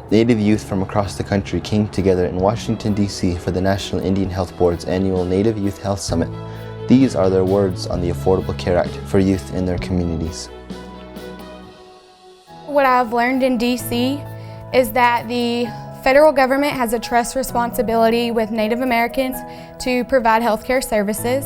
Native youth from across the country came together in Washington, D.C. for the National Indian Health Board's annual Native Youth Health Summit. These are their words on the Affordable Care Act for youth in their communities. What I've learned in D.C. is that the federal government has a trust responsibility with Native Americans to provide healthcare services.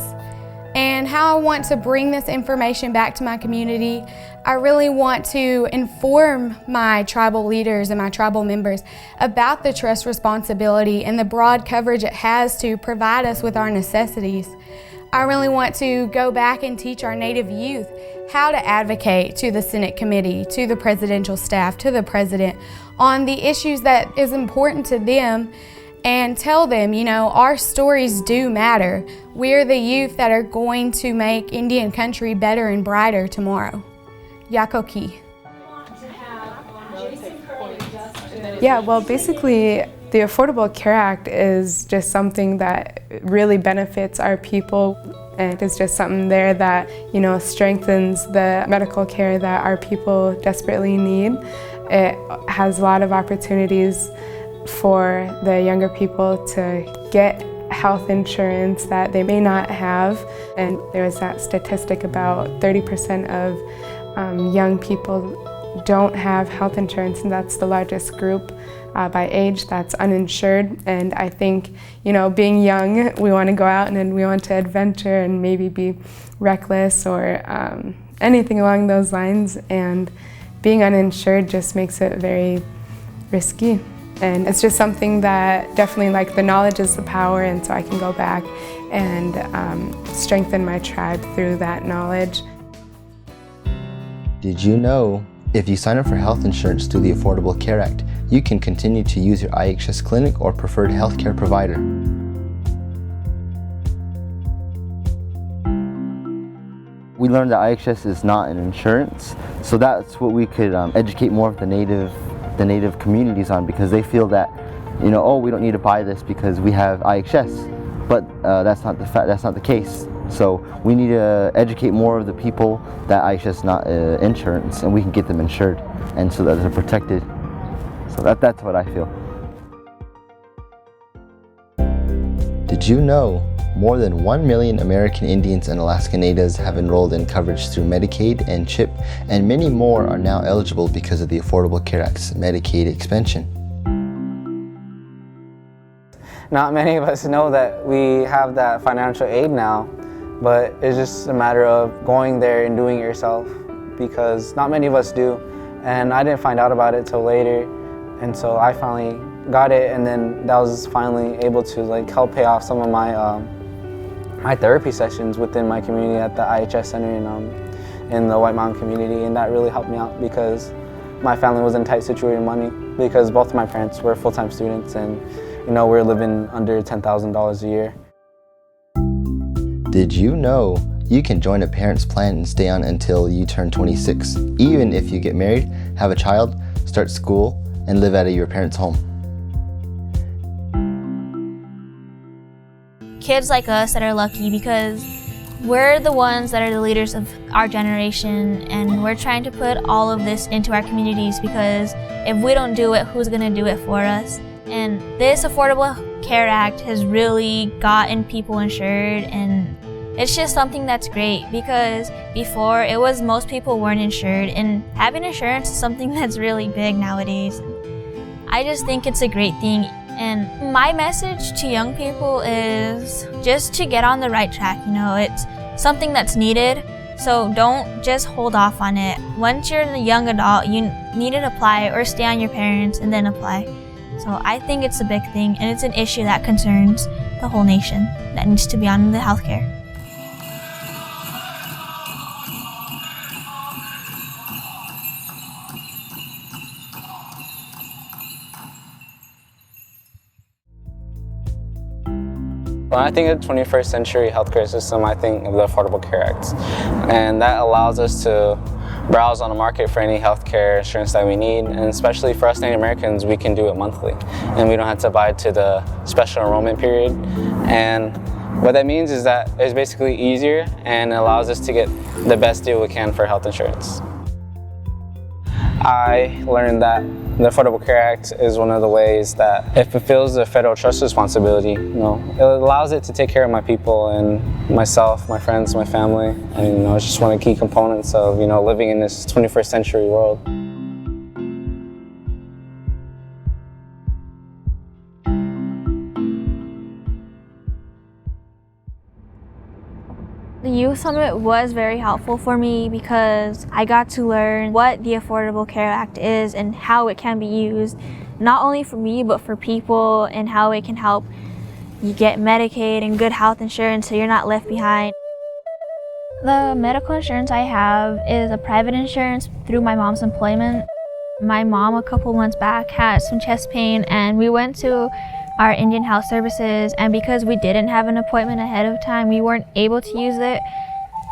And how I want to bring this information back to my community, I really want to inform my tribal leaders and my tribal members about the trust responsibility and the broad coverage it has to provide us with our necessities. I really want to go back and teach our Native youth how to advocate to the Senate committee, to the presidential staff, to the president on the issues that is important to them, and tell them, you know, our stories do matter. We're the youth that are going to make Indian country better and brighter tomorrow. Yakoki. Yeah, well, basically, the Affordable Care Act is just something that really benefits our people, and it's just something there that, you know, strengthens the medical care that our people desperately need. It has a lot of opportunities for the younger people to get health insurance that they may not have. And there was that statistic about 30% of young people don't have health insurance, and that's the largest group by age that's uninsured. And I think, you know, being young, we want to go out and we want to adventure and maybe be reckless or anything along those lines. And being uninsured just makes it very risky. And it's just something that definitely, like, the knowledge is the power, and so I can go back and strengthen my tribe through that knowledge. Did you know if you sign up for health insurance through the Affordable Care Act, you can continue to use your IHS clinic or preferred healthcare provider? We learned that IHS is not an insurance, so that's what we could educate more of the native communities on, because they feel that, you know, oh, we don't need to buy this because we have IHS, but that's not the case. So we need to educate more of the people that IHS is not insurance, and we can get them insured, and so that they're protected. So that's what I feel. Did you know more than 1 million American Indians and Alaska Natives have enrolled in coverage through Medicaid and CHIP, and many more are now eligible because of the Affordable Care Act's Medicaid expansion? Not many of us know that we have that financial aid now, but it's just a matter of going there and doing it yourself, because not many of us do. And I didn't find out about it till later, and so I finally got it, and then that was finally able to, like, help pay off some of my my therapy sessions within my community at the IHS Center in the White Mountain community, and that really helped me out because my family was in tight situation money, because both of my parents were full-time students, and, you know, we're living under $10,000 a year. Did you know you can join a parent's plan and stay on until you turn 26, even if you get married, have a child, start school, and live out of your parents' home? Kids like us that are lucky, because we're the ones that are the leaders of our generation, and we're trying to put all of this into our communities, because if we don't do it, who's going to do it for us? And this Affordable Care Act has really gotten people insured, and it's just something that's great, because before it was most people weren't insured, and having insurance is something that's really big nowadays. I just think it's a great thing. And my message to young people is just to get on the right track. You know, it's something that's needed, so don't just hold off on it. Once you're a young adult, you need to apply or stay on your parents and then apply. So I think it's a big thing, and it's an issue that concerns the whole nation that needs to be on the healthcare. When I think of the 21st century healthcare system, I think of the Affordable Care Act. And that allows us to browse on the market for any healthcare insurance that we need. And especially for us Native Americans, we can do it monthly. And we don't have to abide to the special enrollment period. And what that means is that it's basically easier and allows us to get the best deal we can for health insurance. I learned that The Affordable Care Act is one of the ways that it fulfills the federal trust responsibility. It allows it to take care of my people and myself, my friends, my family, and it's just one of the key components of living in this 21st century world. The Youth Summit was very helpful for me because I got to learn what the Affordable Care Act is and how it can be used, not only for me but for people, and how it can help you get Medicaid and good health insurance so you're not left behind. The medical insurance I have is a private insurance through my mom's employment. My mom a couple months back had some chest pain and we went to our Indian Health Services, and because we didn't have an appointment ahead of time, we weren't able to use it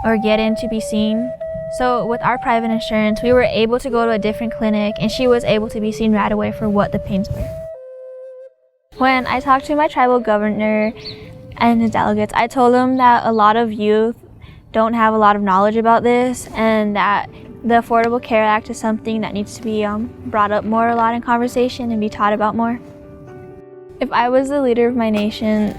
or get in to be seen. So with our private insurance, we were able to go to a different clinic and she was able to be seen right away for what the pains were. When I talked to my tribal governor and his delegates, I told them that a lot of youth don't have a lot of knowledge about this and that the Affordable Care Act is something that needs to be brought up more a lot in conversation and be taught about more. If I was the leader of my nation,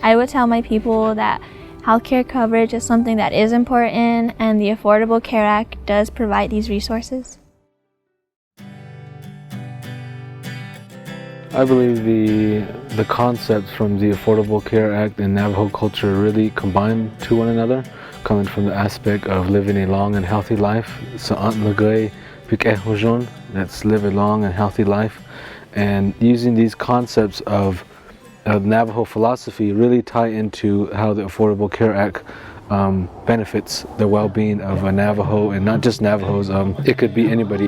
I would tell my people that healthcare coverage is something that is important and the Affordable Care Act does provide these resources. I believe the concepts from the Affordable Care Act and Navajo culture really combine to one another, coming from the aspect of living a long and healthy life. That's live a long and healthy life. And using these concepts of Navajo philosophy really tie into how the Affordable Care Act benefits the well-being of a Navajo, and not just Navajos, it could be anybody.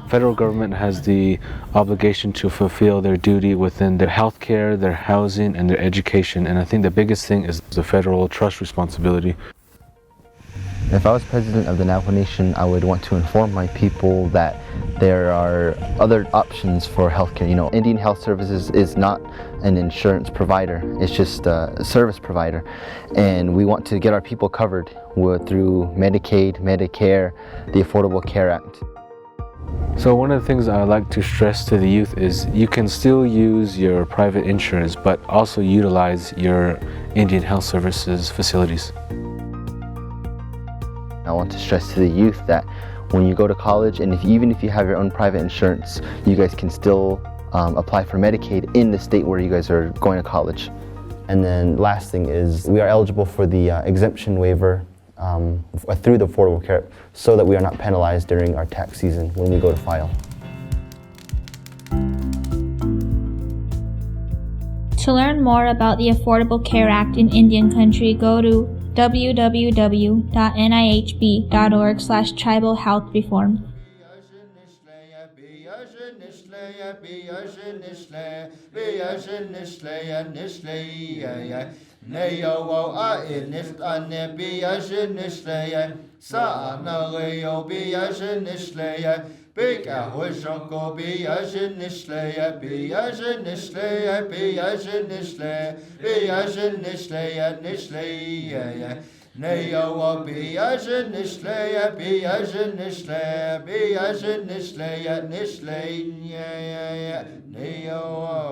Federal government has the obligation to fulfill their duty within their health care, their housing, and their education, and I think the biggest thing is the federal trust responsibility. If I was president of the Navajo Nation, I would want to inform my people that there are other options for healthcare. Indian Health Services is not an insurance provider, it's just a service provider. And we want to get our people covered through Medicaid, Medicare, the Affordable Care Act. So one of the things I like to stress to the youth is you can still use your private insurance, but also utilize your Indian Health Services facilities. I want to stress to the youth that when you go to college, and even if you have your own private insurance, you guys can still apply for Medicaid in the state where you guys are going to college. And then last thing is we are eligible for the exemption waiver through the Affordable Care Act so that we are not penalized during our tax season when we go to file. To learn more about the Affordable Care Act in Indian Country, go to www.nihb.org/tribal-health-reform. Big Ahushanko be Yashin Nishlaya, be Yashin Nishlaya, be Yashin Nishlaya, be Yashin Nishlaya, Nishlaya. Neo be Yashin Nishlaya, be Yashin Nishlaya, be Yashin Nishlaya, Nishlaya. Neo.